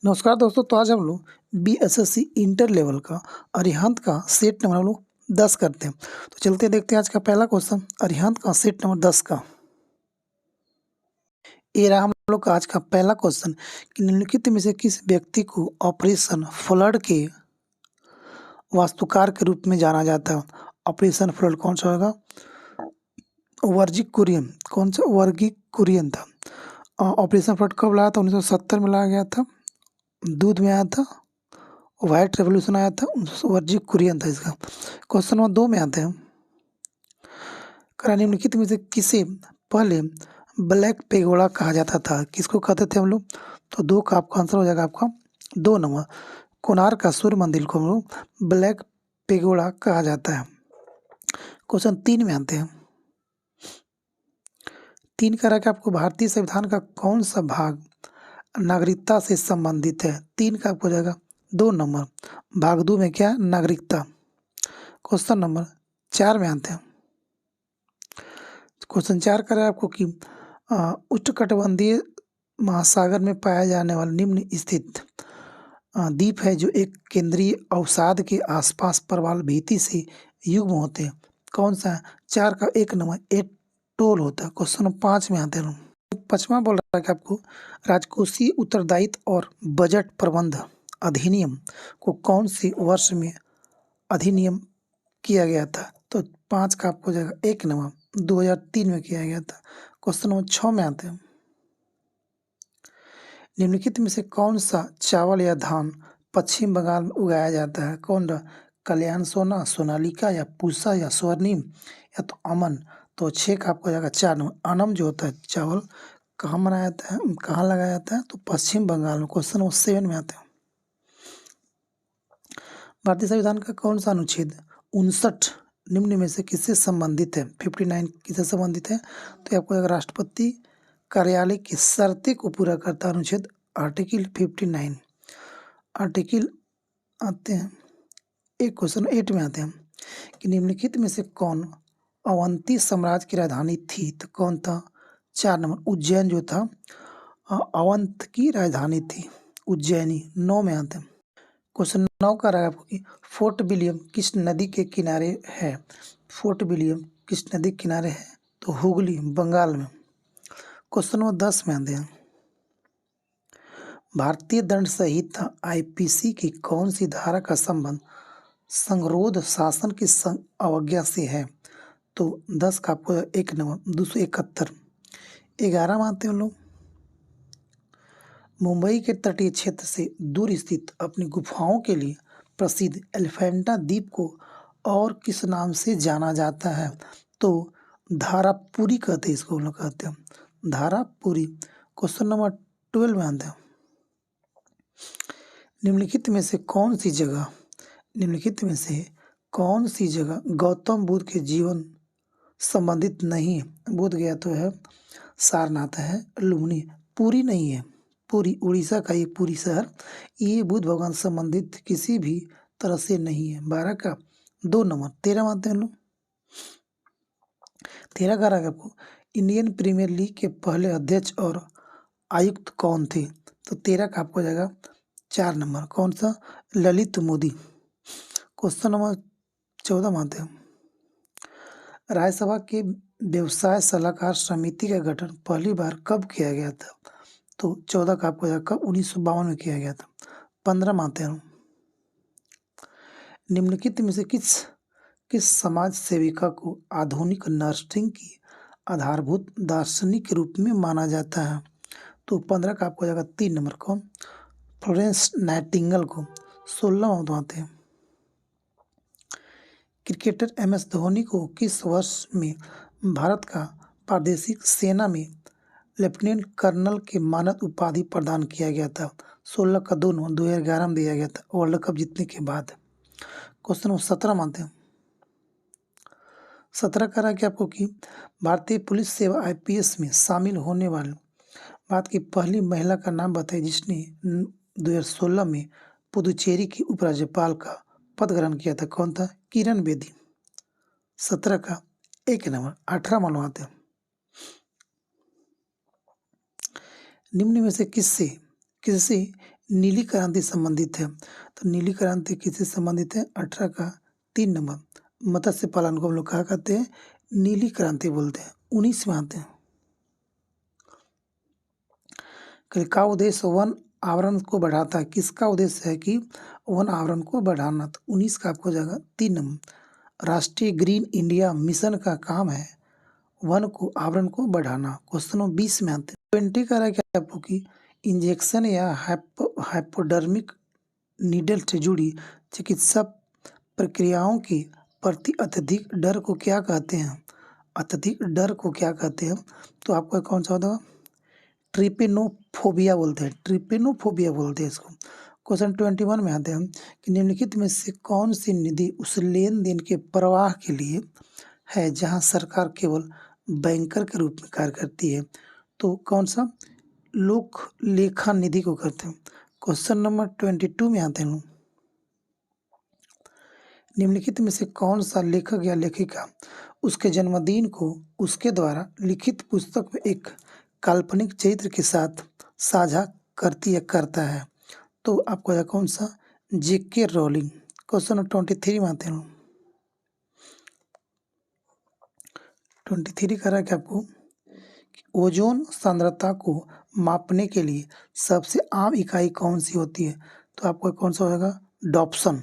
नमस्कार दोस्तों। तो आज हम लोग बीएसएससी इंटर लेवल का अरिहंत का सेट नंबर हम लोग 10 करते हैं। तो चलते देखते हैं आज का पहला क्वेश्चन अरिहंत का सेट नंबर 10 का। ये रहा हम लोग का आज का पहला क्वेश्चन कि निम्नलिखित में से किस व्यक्ति को ऑपरेशन फ्लड के वास्तुकार के रूप में जाना जाता है। ऑपरेशन फ्लड कौन सा होगा? वर्जिक कुरियन। कौन सा? वर्गिक कुरियन था। ऑपरेशन फ्लड कब लाया था? 1970 में लाया गया था। दूध में आया था। व्हाइट रेवोल्यूशन आया था। वर्जिक कुरियन था इसका। क्वेश्चन नंबर 2 में आते हैं। निम्नलिखित में से किसे पहले ब्लैक पेगोडा कहा जाता था? किसको कहते थे हम लोग? तो 2 का आपका आंसर हो जाएगा आपका 2 नंबर। कोणार्क का सूर्य मंदिर को हम लोग ब्लैक पेगोडा कहा जाता है। क्वेश्चन 3 में आते हैं। 3 कह रहा है कि आपको भारतीय संविधान का कौन सा भाग नागरिकता से संबंधित है? 3 का आपको हो जाएगा 2 नंबर। भाग 2 में क्या है? नागरिकता। क्वेश्चन नंबर 4 में आते हैं। क्वेश्चन 4 कह रहा है आपको कि उष्णकटिबंधीय महासागर में पाया जाने वाला निम्न स्थित द्वीप है जो एक केंद्रीय अवसाद के आसपास प्रवाल भीति से युग्म होते हैं। कौन सा है? 4 का 1 नंबर एटोल होता है। क्वेश्चन नंबर 5 में आते हैं। 5वां बोल रहा है कि आपको राजकोषीय उत्तरदायित्व और बजट प्रबंध अधिनियम को कौन से वर्ष में अधिनियम किया गया था? तो 5 का आपको हो जाएगा 1 नंबर। 2003 में किया गया था। क्वेश्चन नंबर 6 में आते हैं। निम्नलिखित में से कौन सा चावल या धान पश्चिम बंगाल में उगाया जाता है? कौन सा? कल्याण सोना, सोनालिका या पूसा या स्वर्णिम या तो अमन। तो 6 का आपको हो जाएगा 4 नंबर। अनम जो होता है चावल कहाँ बनाया जाता है, कहाँ लगाया जाता है? तो पश्चिम बंगाल में। क्वेश्चन नंबर 7 में आते हैं। भारतीय संविधान का कौन सा अनुच्छेद 59 निम्न में से किससे संबंधित है? 59 किससे संबंधित है? तो आपको अगर राष्ट्रपति कार्यालय की शर्तें को पूरा करता है अनुच्छेद आर्टिकल 59। आर्टिकल आते हैं एक क्वेश्चन 8 में आते हैं कि निम्नलिखित में से कौन अवंती साम्राज्य की राजधानी थी? तो कौन था? 4 नंबर उज्जैन जो था अवंत की राजधानी थी, उज्जैनी। 9 में आते हैं। क्वेश्चन 9 का रहा है आपको कि फोर्ट विलियम किस नदी के किनारे है? फोर्ट विलियम किस नदी के किनारे है? तो हुगली, बंगाल में। क्वेश्चन नंबर 10 में आते हैं। भारतीय दंड संहिता आईपीसी की कौन सी धारा का संबंध संगरोध शासन की अवज्ञा से है? तो 10 का आपको 1 नंबर 271। 11 में आते हैं लोग। मुंबई के तटीय क्षेत्र से दूर स्थित अपनी गुफाओं के लिए प्रसिद्ध एलिफेंटा द्वीप को और किस नाम से जाना जाता है? तो धारापुरी कहते हैं इसको, हम लोग कहते हैं धारापुरी। क्वेश्चन नंबर 12 में आते हैं। निम्नलिखित में से कौन सी जगह गौतम बुद्ध के जीवन संबंधित नहीं है? बोध गया तो है, सारनाथ है, लुम्बिनी। पुरी नहीं है। पुरी उड़ीसा का ये पुरी शहर, ये बुद्ध भगवान संबंधित किसी भी तरह से नहीं है। 12 का 2 नंबर। 13 में आते हैं लोग। 13 का रहा आपको इंडियन प्रीमियर लीग के पहले अध्यक्ष और आयुक्त कौन थे? तो 13 का आपको हो जाएगा 4 नंबर। कौन सा? ललित मोदी। क्वेश्चन नंबर 14 में आते हैं। राज्यसभा के व्यवसाय सलाहकार समिति का गठन पहली बार कब किया गया था? तो 14 का आपको कब? 1952 में किया गया था। 15 में आते हैं। निम्नलिखित में से किस समाज सेविका को आधुनिक नर्सिंग की आधारभूत दार्शनिक के रूप में माना जाता है? तो 15 का आपको हो जाएगा 3 नंबर। कौन? फ्लोरेंस नाइटिंगेल को। 16 में आते हैं। क्रिकेटर एमएस धोनी को किस वर्ष में भारत का प्रादेशिक सेना में लेफ्टिनेंट कर्नल के मानद उपाधि प्रदान किया गया था? 16 का 2 नंबर। 2011 में दिया गया था वर्ल्ड कप जीतने के बाद। क्वेश्चन नंबर 17 में आते हैं। 17 का रहा कि आपको कि भारतीय पुलिस सेवा आईपीएस में शामिल होने वाले भारत की पहली महिला का नाम बताइए जिसने 2016 में पुदुचेरी की उपराज्यपाल का पद ग्रहण किया था? कौन था? किरण बेदी। 17 का 1 नंबर। 18 मालूम। निम्न में से किससे नीली क्रांति संबंधित है? तो नीली क्रांति किससे संबंधित है? 18 का 3 नंबर। मत्स्य पालन को हम लोग क्या कहते हैं? नीली क्रांति बोलते हैं। 19 में आते हैं। का उद्देश्य वन आवरण को बढ़ाता है? किसका उद्देश्य है कि वन आवरण को बढ़ाना? तो 19 का आपको जाएगा 3 नंबर। राष्ट्रीय ग्रीन इंडिया मिशन का काम है वन को आवरण को बढ़ाना। क्वेश्चन नंबर 20 में आते हैं। 20 का है क्या आपको कि इंजेक्शन या हाइपोडर्मिक नीडल से जुड़ी चिकित्सा प्रक्रियाओं के प्रति अत्यधिक डर को क्या कहते हैं? अत्यधिक डर को क्या कहते हैं? तो आपको कौन सा होगा? ट्रिपेनोफोबिया बोलते हैं। ट्रिपेनोफोबिया बोलते हैं इसको। क्वेश्चन 21 में आते हैं कि निम्नलिखित में से कौन सी निधि उस लेन देन के प्रवाह के लिए है जहां सरकार केवल बैंकर के रूप में कार्य करती है? तो कौन सा? लोक लेखा निधि को करते हैं। क्वेश्चन नंबर 22 में आते हैं। निम्नलिखित में से कौन सा लेखक या लेखिका उसके जन्मदिन को उसके द्वारा लिखित पुस्तक में एक काल्पनिक चरित्र के साथ साझा करती या करता है? तो आपको यह कौन सा? जेके रोलिंग। क्वेश्चन नंबर 23 में आते हैं। 23 कह रहा है कि आपको ओजोन सांद्रता को मापने के लिए सबसे आम इकाई कौन सी होती है? तो आपको कौन सा होगा? डॉप्सन।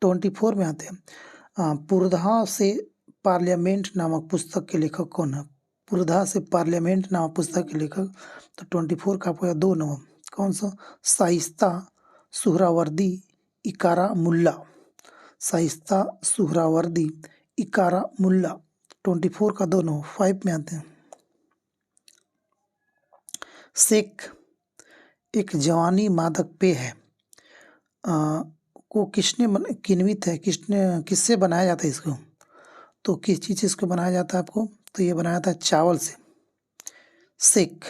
24 में आते हैं। पुरधा से पार्लियामेंट नामक पुस्तक के लेखक कौन है? पुरधा से पार्लियामेंट नामक पुस्तक के लेखक। तो 24 का आपको 2 नंबर। कौन सा? शाइस्ता सुहरावर्दी इकारा मुल्ला। शाइस्ता सुहरावर्दी इकारा मुल्ला। 24 का 2 नंबर। 5 में आते हैं। शेक एक जवानी मादक पेय है को किसने किन्वित है? किससे बनाया जाता है इसको? तो किस चीज़ से इसको बनाया जाता है आपको? तो ये बनाया जाता है चावल से। शेक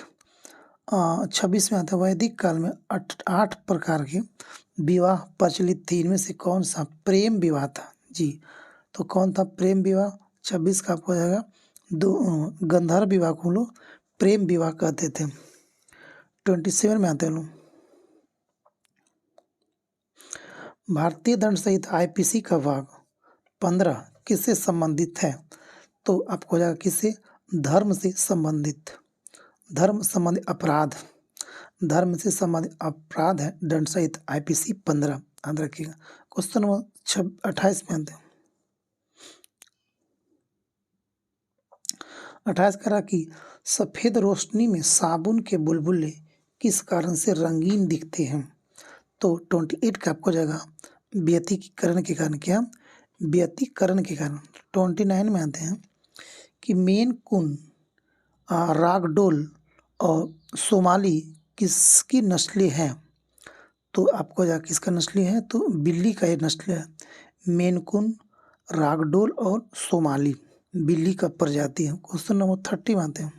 26 में आता है। वैदिक काल में 8 प्रकार के विवाह प्रचलित थे। इनमें से कौन सा प्रेम विवाह था? जी, तो कौन था प्रेम विवाह? 26 का आपको हो जाएगा 2। गंधर्व विवाह को लोग प्रेम विवाह कहते थे। 27 में आते हैं लोग। भारतीय दंड संहिता आईपीसी का भाग 15 किससे संबंधित है? तो आपको हो जाएगा किससे? धर्म से संबंधित। धर्म संबंधित अपराध। धर्म से संबंधित अपराध है दंड संहिता आईपीसी 15। याद रखिएगा। क्वेश्चन नंबर 28 में आते हैं। 28 कह रहा कि सफेद रोशनी में साबुन के बुलबुले किस कारण से रंगीन दिखते हैं? तो 28 का आपको जाएगा व्यतिकरण के कारण। क्या? व्यतिकरण के कारण। 29 में आते हैं कि मेन कुन रागडोल और सोमाली किसकी नस्लें हैं? तो आपको जाएगा किसका नस्लें है? तो बिल्ली का ये नस्ल है। मेन कुन रागडोल और सोमाली बिल्ली का प्रजाति है। क्वेश्चन नंबर 30 में आते हैं।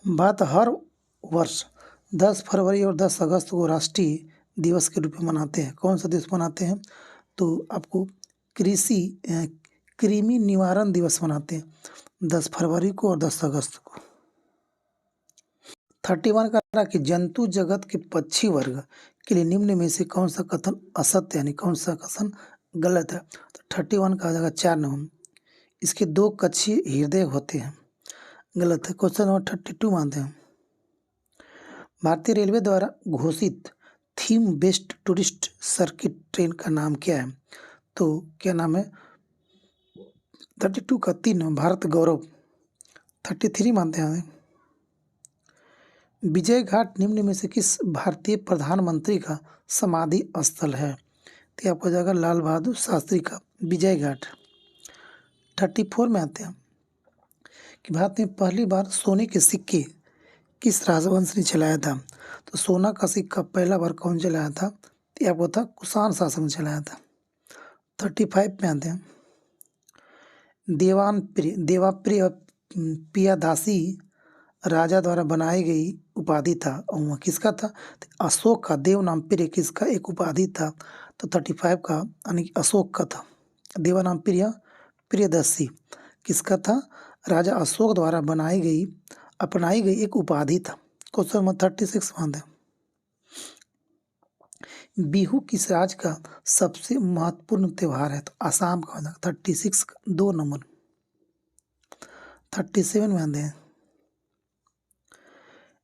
भारत हर वर्ष 10 फरवरी और 10 अगस्त को राष्ट्रीय दिवस के रूप में मनाते हैं। कौन सा दिवस मनाते हैं? तो आपको कृमि निवारण दिवस मनाते हैं 10 फरवरी को और 10 अगस्त को। 31 का रहा कि जंतु जगत के पक्षी वर्ग के लिए निम्न में से कौन सा कथन असत्य यानी कौन सा कथन गलत है? तो 31 का आ जाएगा 4 नंबर। इसके 2 कक्षीय हृदय होते हैं। गलत है। क्वेश्चन नंबर 32 मानते हैं। भारतीय रेलवे द्वारा घोषित theme based tourist circuit train का नाम क्या है? तो क्या नाम है? 32 का 3 भारत गौरव। 33 मानते हैं। विजय घाट निम्न में से किस भारतीय प्रधानमंत्री का समाधि स्थल है? तो आपको जाएगा लाल बहादुर शास्त्री का विजय घाट। 34 में आते हैं कि भारत में पहली बार सोने के सिक्के किस राजवंश ने चलाया था? तो सोना का सिक्का पहला बार कौन चलाया था? तो आपको था कुषाण शासक ने चलाया था। 35 में आते हैं। देवाप्रिय पियादासी राजा द्वारा बनाई गई उपाधि था और वह किसका था? तो अशोक का। देव नाम प्रिय किसका एक उपाधि था? तो 35 का यानी कि अशोक का था। देवा नाम प्रियदर्शी किसका था? राजा अशोक द्वारा अपनाई गई एक उपाधि था। क्वेश्चन नंबर 36 मान दें, बिहू किस राज्य का सबसे महत्वपूर्ण त्योहार है? तो आसाम का हो जाएगा। 36 2 नंबर। 37 मान दें,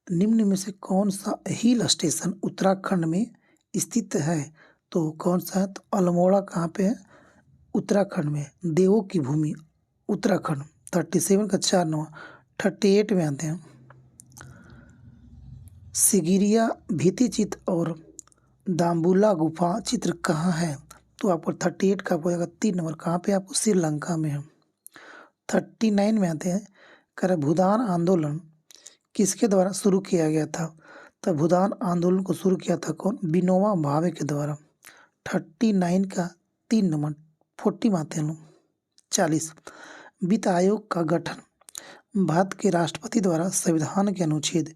निम्न में से कौन सा हिल स्टेशन उत्तराखंड में स्थित है? तो कौन सा है? तो अल्मोड़ा कहाँ पे है? उत्तराखंड में। देवों की भूमि उत्तराखंड। 37 का 4 नंबर। 38 में आते हैं, सिगिरिया भित्ति चित्र और दाम्बुला गुफा चित्र कहाँ है? तो आपको 38 का हो जाएगा 3 नंबर। कहाँ पे? आपको श्रीलंका में है। 39 में आते हैं, कर भूदान आंदोलन किसके द्वारा शुरू किया गया था? तो भूदान आंदोलन को शुरू किया था कौन? विनोबा भावे के द्वारा। 39 का 3 नंबर। 40 में आते हैं लोग। 40, वित्त आयोग का गठन भारत के राष्ट्रपति द्वारा संविधान के अनुच्छेद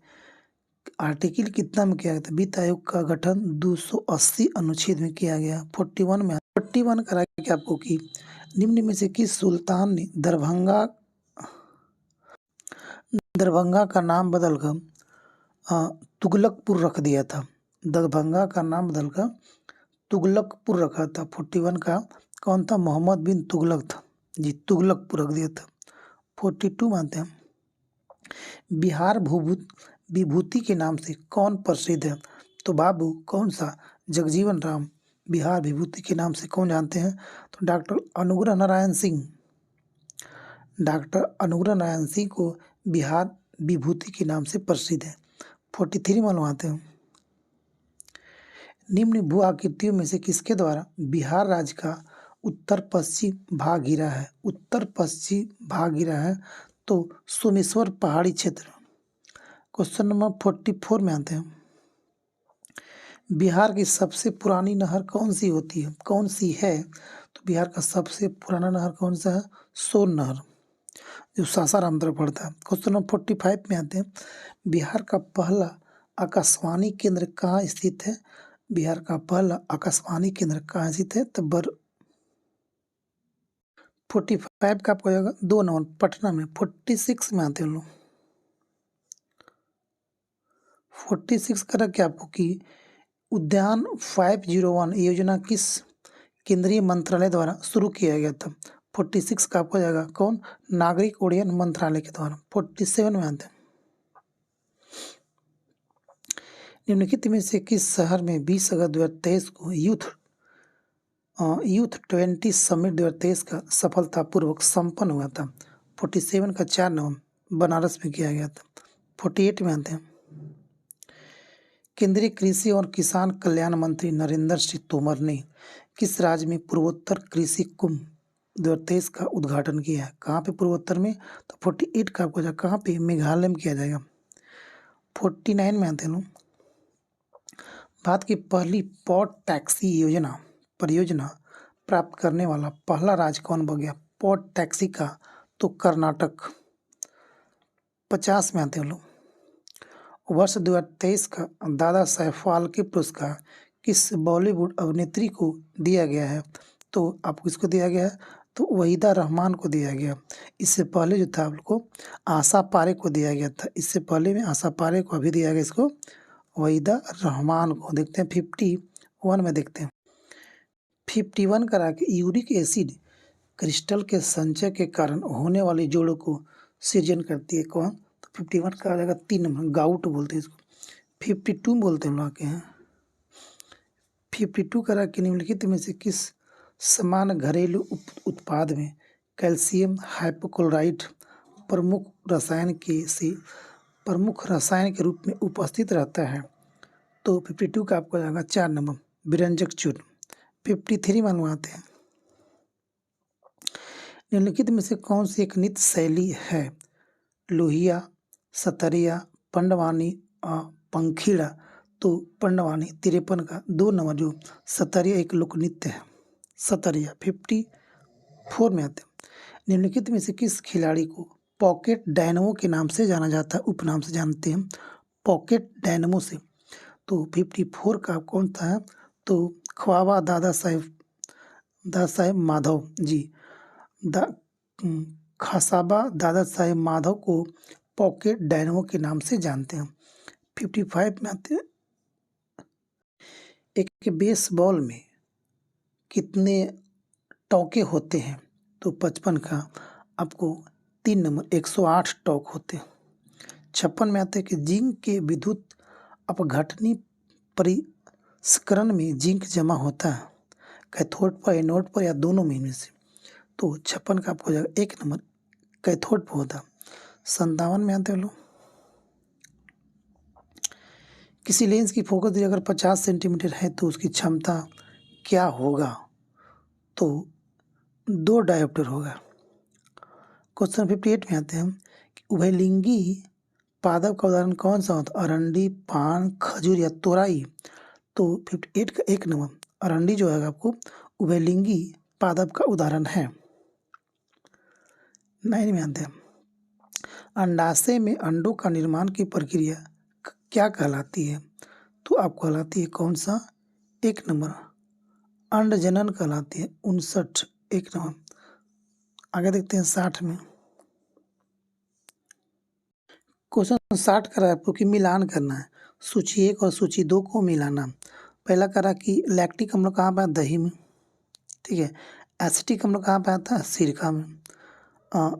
आर्टिकल कितना में किया गया था? वित्त आयोग का गठन 280 अनुच्छेद में किया गया। 41 में 41 करा के आपको कि निम्न में से किस सुल्तान ने दरभंगा का नाम बदलकर तुगलकपुर रख दिया था? दरभंगा का नाम बदलकर तुगलकपुर रखा था। 41 का कौन था? मोहम्मद बिन तुगलक था जी, तुगलकपुर रख दिया था। 42 मानते हैं, बिहार विभूति के नाम से कौन प्रसिद्ध है? तो बाबू कौन सा? जगजीवन राम बिहार विभूति के नाम से कौन जानते हैं? तो डॉक्टर अनुग्रह नारायण सिंह। डॉक्टर अनुग्रह नारायण सिंह को बिहार विभूति के नाम से प्रसिद्ध है। 43 मालूमाते हैं, निम्न भू आकृतियों में से किसके द्वारा बिहार राज्य का उत्तर पश्चिम भाग घिरा है? उत्तर पश्चिम भाग घिरा है तो सोमेश्वर पहाड़ी क्षेत्र। क्वेश्चन नंबर 44 में आते हैं, बिहार की सबसे पुरानी नहर कौन सी होती है? कौन सी है? तो बिहार का सबसे पुराना नहर कौन सा है? सोन नहर, जो सासाराम तरफ पड़ता है। क्वेश्चन नंबर 45 में आते हैं, बिहार का पहला आकाशवाणी केंद्र कहाँ स्थित है? बिहार का पहला आकाशवाणी केंद्र कहाँ स्थित है? तो 45 का आपको जाएगा 2 नंबर, पटना में। 46 में आते हैं लोग। 46 करा क्या आपको कि उद्यान 501 योजना किस केंद्रीय मंत्रालय द्वारा शुरू किया गया था? 46 का आपको जाएगा कौन? नागरिक उड्डयन मंत्रालय के द्वारा। 47 में आते हैं, निम्नलिखित में से किस शहर में 20 अगस्त 2023 को यूथ 20 समिट 2023 का सफलतापूर्वक संपन्न हुआ था? 47 का 4 नवंबर बनारस में किया गया था। 48 में आते हैं, केंद्रीय कृषि और किसान कल्याण मंत्री नरेंद्र सिंह तोमर ने किस राज्य में पूर्वोत्तर कृषि कुंभ 2023 का उद्घाटन किया है? कहाँ पे? पूर्वोत्तर में। तो 48 का आपको कहाँ पे? मेघालय में किया जाएगा। 49 में आते हैं लोग, भारत की पहली पॉड टैक्सी परियोजना प्राप्त करने वाला पहला राज्य कौन बन गया पॉड टैक्सी का? तो कर्नाटक। 50 में आते हैं लोग, वर्ष 2023 का दादा साहेब फाल्के पुरस्कार किस बॉलीवुड अभिनेत्री को दिया गया है? तो आपको किसको दिया गया है? तो वहीदा रहमान को दिया गया। इससे पहले जो था आपको आशा पारे को दिया गया था। इससे पहले में आशा पारे को अभी दिया गया इसको वहीदा रहमान को। देखते हैं 51 में, देखते हैं 51 करा के यूरिक एसिड क्रिस्टल के संचय के कारण होने वाले जोड़ों को सृजन करती है कौन? तो 51 का आ जाएगा 3 नंबर, गाउट बोलते हैं इसको। 52 बोलते हैं लोग के हैं। 52 करा के निम्नलिखित में से किस समान घरेलू उत्पाद में कैल्शियम हाइपोक्लोराइड प्रमुख रसायन के रूप में उपस्थित रहता है? तो 52 का आपको जाएगा 4 नंबर, विरंजक चूर्ण। 53 मालूमाते हैं, निम्नलिखित में से कौन सी एक नृत्य शैली है? लोहिया, सतरिया, पंडवानी, पंखीड़ा। तो पंडवानी। 53 का 2 नंबर, जो सतरिया एक लोक नृत्य है, सतरिया। 54 में आते हैं, निम्नलिखित में से किस खिलाड़ी को पॉकेट डायनमो के नाम से जाना जाता है? उपनाम से जानते हैं पॉकेट डायनमो से। तो 54 का कौन था? तो ख्वाबा दादा साहेब माधव जी। खसाबा दादा साहेब माधव को पॉकेट डायनमो के नाम से जानते हैं। 55 में आते हैं, एक बेसबॉल में कितने टोके होते हैं? तो 55 का आपको 3 नंबर 108 टोक होते हैं। 56 में आते हैं कि जिंक के विद्युत अपघटनी परिष्करण में जिंक जमा होता है कैथोड पर, एनोड पर या दोनों में इनमें से। तो 56 का आपको हो जाएगा 1 नंबर कैथोड पर होता। 57 में आते हैं लोग, किसी लेंस की फोकस दूरी अगर 50 सेंटीमीटर है तो उसकी क्षमता क्या होगा? तो 2 डायोप्टर होगा। क्वेश्चन 58 में आते हैं कि उभयलिंगी पादप का उदाहरण कौन सा होता है? अरंडी, पान, खजूर या तोरई। तो 58 का 1 नंबर अरंडी जो है आपको उभयलिंगी पादप का उदाहरण है। 9 में आते हैं, अंडाशय में अंडों का निर्माण की प्रक्रिया क्या कहलाती है? तो आपको कहलाती है कौन सा? 1 नंबर अंडजनन कहलाती है। 59 1 नंबर। आगे देखते हैं 60 में, क्वेश्चन 60 करा है आपको कि मिलान करना है सूची 1 और सूची 2 को मिलाना। पहला करा कि लैक्टिक अम्ल कहाँ पाया? दही में, ठीक है। एसिटिक अम्ल कहाँ पाया था? सिरका में।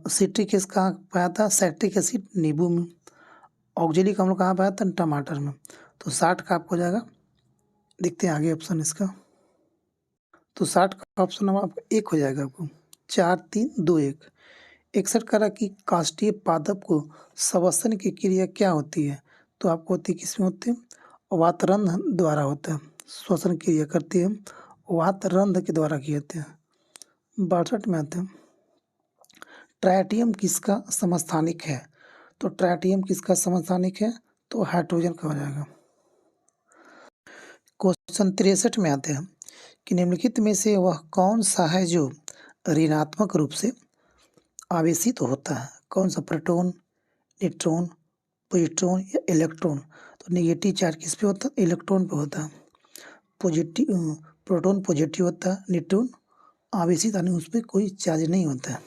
सिट्रिक एसिड कहाँ पाया था? सैक्ट्रिक एसिड नींबू में। ऑक्जेलिक अम्ल कहाँ पाया था? टमाटर में। तो 60 का आपको हो जाएगा, देखते हैं आगे ऑप्शन इसका। तो 60 का ऑप्शन नंबर आपको 1 हो जाएगा आपको। 4 3 2 1। 61 करा कि काष्ठीय पादप को श्वसन की क्रिया क्या होती है? तो आपको होती है किसमें होती है? वातरंध द्वारा होता है, श्वसन क्रिया करती है वातरंध के द्वारा की जाती है। 62 में आते हैं, ट्राइटियम किसका समस्थानिक है? तो ट्राइटियम किसका समस्थानिक है? तो हाइड्रोजन का हो जाएगा। क्वेश्चन 63 में आते हैं कि निम्नलिखित में से वह कौन सा है जो ऋणात्मक रूप से आवेशित होता है? कौन सा? प्रोटॉन, न्यूट्रॉन, पॉजिट्रॉन या इलेक्ट्रॉन। तो नेगेटिव चार्ज किस पे होता है? इलेक्ट्रॉन पे होता है। पॉजिटिव प्रोटॉन पॉजिटिव होता है, न्यूट्रॉन आवेशित यानी उस पर कोई चार्ज नहीं होता है।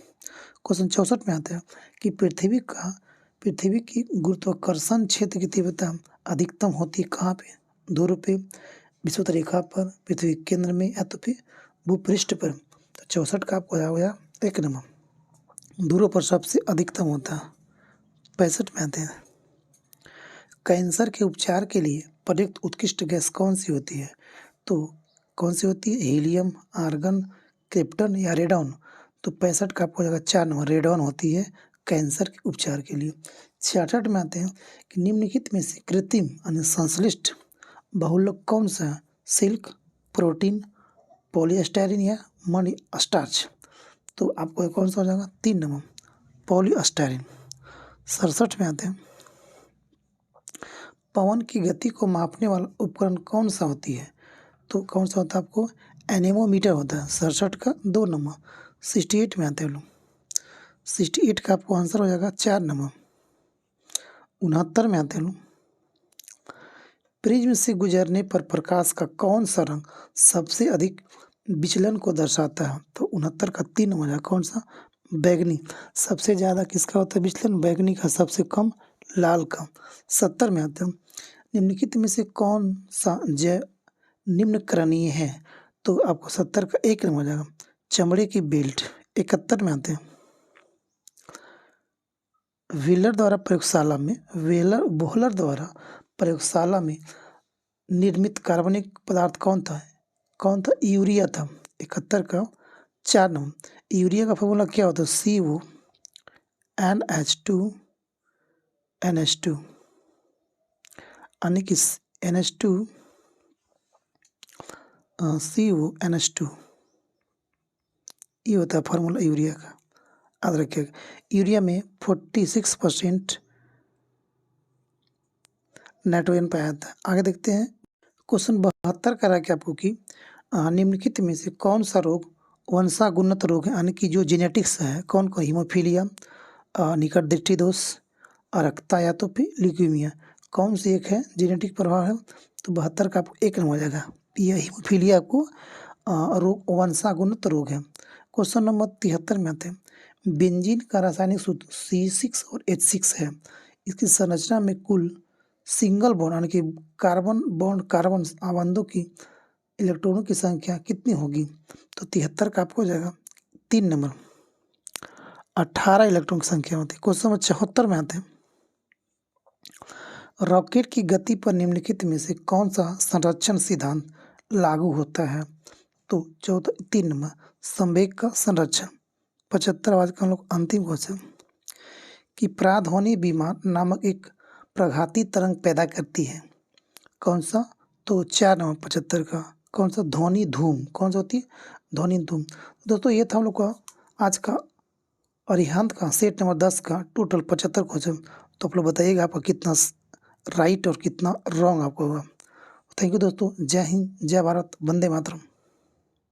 क्वेश्चन 64 में आता है कि पृथ्वी की गुरुत्वाकर्षण क्षेत्र की तीव्रता अधिकतम होती है कहाँ पे? ध्रुव पे, विषुवत रेखा पर, पृथ्वी के केंद्र में या तो फिर भूपृष्ठ पर। तो 64 का आपको हो गया 1 नंबर ध्रुव पर सबसे अधिकतम होता है। 65 में आते हैं, कैंसर के उपचार के लिए प्रयुक्त उत्कृष्ट गैस कौन सी होती है? तो कौन सी होती है? हीलियम, आर्गन, क्रिप्टन या रेडॉन। तो 65 का आपको हो जाएगा 4 नंबर रेडॉन होती है कैंसर के उपचार के लिए। 66 में आते हैं कि निम्नलिखित में से कृत्रिम यानी संश्लिष्ट बहुलक कौन सा है? सिल्क, प्रोटीन, पॉलीस्टायरीन या मनी स्टार्च। तो आपको कौन सा हो जाएगा? 3 नंबर पॉलीस्टायरीन। 67 में आते हैं, पवन की गति को मापने वाला उपकरण कौन सा होती है? तो कौन सा होता है आपको? एनेमोमीटर होता है। 67 का 2 नंबर। 68 में आते हैं लोग, 68 का आपको आंसर हो जाएगा 4 नंबर। 69 में आते हैं लोग, प्रिज्म से गुजरने पर प्रकाश का कौन सा रंग सबसे अधिक विचलन को दर्शाता है? तो 69 का 3 नंबर है कौन सा? बैगनी। सबसे ज़्यादा किसका होता है विचलन? बैगनी का, सबसे कम लाल का। 70 में आते हैं, निम्नलिखित में से कौन सा जैव निम्नकरणीय है? तो आपको 70 का 1 नंबर हो जाएगा चमड़े की बेल्ट। 71 में आते हैं, व्हीलर द्वारा प्रयोगशाला में निर्मित कार्बनिक पदार्थ कौन था? यूरिया था। 71 का 4 नंबर। यूरिया का फॉर्मूला क्या होता है? CO NH2 NH2 यानी कि NH2 CO NH2 ये होता है फार्मूला यूरिया का, याद रखिएगा। यूरिया में 46% नाइट्रोजन पाया जाता है। आगे देखते हैं, क्वेश्चन 72 करा के आपको कि निम्नलिखित में से कौन सा रोग वंशानुगत रोग है यानी कि जो जेनेटिक्स है? कौन कौन? हीमोफीलिया, निकट दृष्टि दोष, अरक्ता या तो फिर ल्यूकीमिया। कौन सी एक है जेनेटिक प्रभाव है? तो 72 का आपको 1 नंबर हो जाएगा। यह हीमोफीलिया आपको रोग वंशानुगत रोग है। क्वेश्चन नंबर 73 में आते हैं, बेंजीन का रासायनिक सूत्र C6 और H6 है। इसकी संरचना में कुल सिंगल बॉन्ड यानी कि कार्बन बॉन्ड कार्बन आबंधों की इलेक्ट्रॉनों की संख्या कितनी होगी? तो 73 का आपको हो जाएगा 3 नंबर। 18 इलेक्ट्रॉन की संख्या होती है। क्वेश्चन नंबर 74 में आते हैं। रॉकेट की गति पर निम्नलिखित में से कौन सा संरक्षण सिद्धांत लागू होता है? तो 3 नंबर संवेग का संरक्षण। 75 आज का हम लोग अंतिम क्वेश्चन कि प्राध्वनि विमान नामक एक प्रघाती तरंग पैदा करती है। कौन सा? तो 4 नंबर 75 का कौन सा? ध्वनि धूम। कौन सा होती है? ध्वनि धूम। दोस्तों ये था हम लोग का आज का अरिहंत का सेट नंबर 10 का टोटल 75 क्वेश्चन। तो आप लोग बताइएगा आपका कितना राइट और कितना रॉन्ग आपको होगा। थैंक यू दोस्तों। जय हिंद, जय भारत, वंदे मातरम।